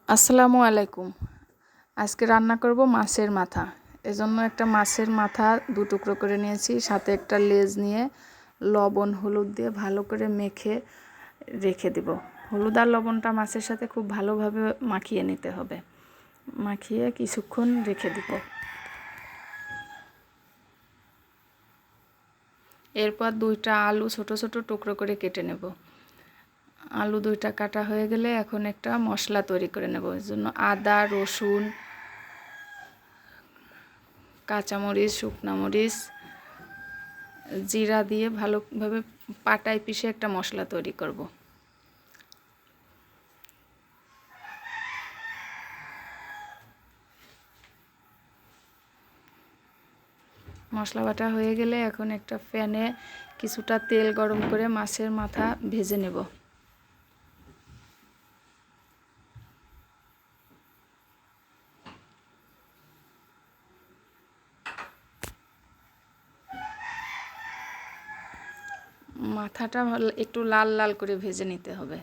আসসালামু আলাইকুম। আজকে রান্না করব মাছের মাথা। এজন্য একটা মাছের মাথা দু টুকরো করে নিয়েছি, সাথে একটা লেজ নিয়ে লবণ হলুদ দিয়ে ভালো করে মেখে রেখে দেব। হলুদ আর লবণটা মাছের সাথে খুব ভালোভাবে মাখিয়ে নিতে হবে। মাখিয়ে কিছুক্ষণ রেখে দেব। এরপর দুইটা আলু ছোট ছোট টুকরো করে কেটে নেব। আলু দুইটা কাটা হয়ে গেলে এখন একটা মশলা তৈরি করে নেব। এর জন্য আদা, রসুন, কাঁচামরিচ, শুকনা মরিচ, জিরা দিয়ে ভালোভাবে পাটায় পিষে একটা মশলা তৈরি করব। মশলা বাটা হয়ে গেলে এখন একটা প্যানে কিছুটা তেল গরম করে মাছের মাথা ভেজে নেব। মাথাটা একটু লাল লাল করে ভেজে নিতে হবে।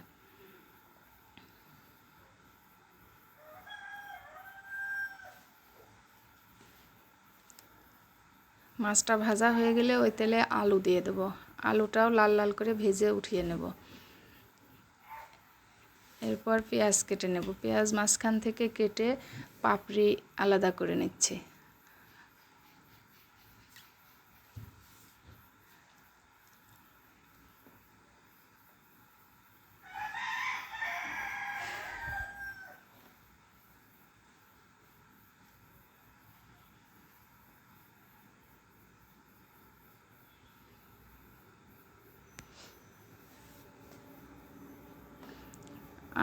মাছটা ভাজা হয়ে গেলে ওই তেলে আলু দিয়ে দেবো। আলুটাও লাল লাল করে ভেজে উঠিয়ে নেব। এরপর পেঁয়াজ কেটে নেব। পেঁয়াজ মাঝখান থেকে কেটে পাপড়ি আলাদা করে নিচ্ছি।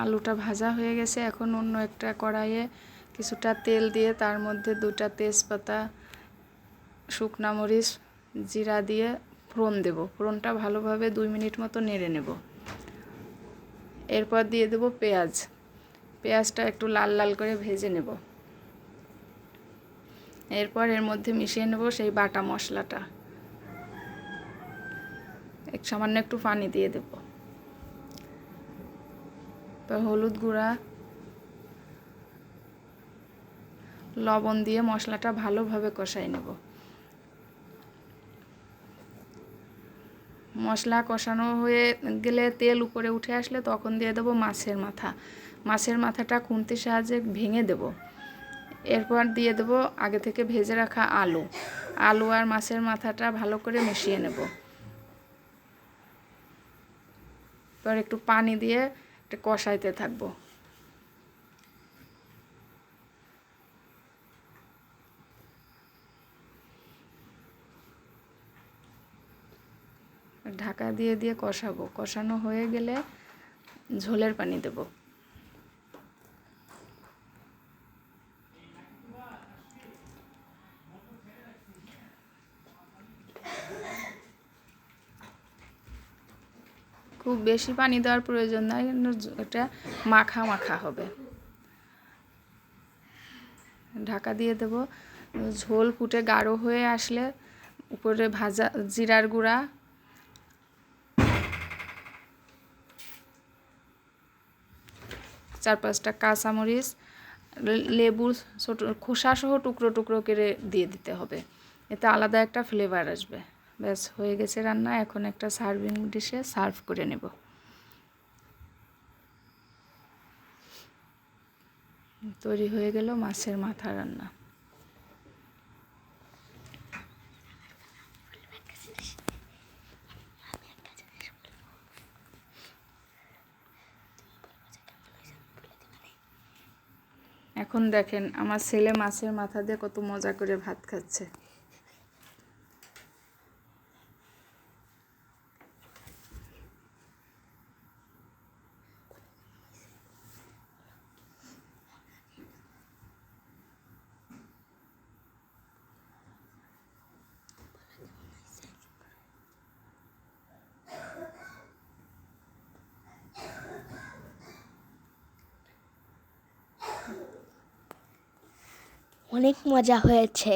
আলুটা ভাজা হয়ে গেছে। এখন অন্য একটা কড়াইয়ে কিছুটা তেল দিয়ে তার মধ্যে দুটা তেজপাতা, শুকনা মরিচ, জিরা দিয়ে ফোড়ন দেব। ফোড়নটা ভালোভাবে 2 মিনিট মতো নেড়ে নেব। এরপর দিয়ে দেব পেঁয়াজ। পেঁয়াজটা একটু লাল লাল করে ভেজে নেব। এরপর এর মধ্যে মিশিয়ে নেব সেই বাটা মশলাটা। সামান্য একটু পানি দিয়ে দেব। হলুদ গুঁড়া, লবণ দিয়ে মশলাটা ভালোভাবে কষাই নেব। মশলা কষানো হয়ে গেলে তেল উপরে উঠে আসলে তখন দিয়ে দেবো মাছের মাথা। মাছের মাথাটা খুন্তির সাহায্যে ভেঙে দেব। এরপর দিয়ে দেবো আগে থেকে ভেজে রাখা আলু। আলু আর মাছের মাথাটা ভালো করে মিশিয়ে নেব। এবার একটু পানি দিয়ে একটু কষাইতে থাকবো। ঢাকা দিয়ে দিয়ে কষাবো। কষানো হয়ে গেলে ঝোলের পানি দেব। খুব বেশি পানি দেওয়ার প্রয়োজন নাই, এটা মাখা মাখা হবে। ঢাকা দিয়ে দেব। ঝোল ফুটে গাঢ় হয়ে আসলে উপরে ভাজা জিরার গুঁড়া, চার পাঁচটা কাঁচামরিচ, লেবু ছোটো খোসাসহ টুকরো টুকরো করে দিয়ে দিতে হবে। এতে আলাদা একটা ফ্লেভার আসবে। ব্যাস হয়ে গেছে রান্না। এখন একটা সার্ভিং ডিশে সার্ভ করে নেব। তৈরি হয়ে গেল মাছের মাথা রান্না। এখন দেখেন আমার ছেলে মাছের মাথা দিয়ে কত মজা করে ভাত খাচ্ছে। অনেক মজা হয়েছে।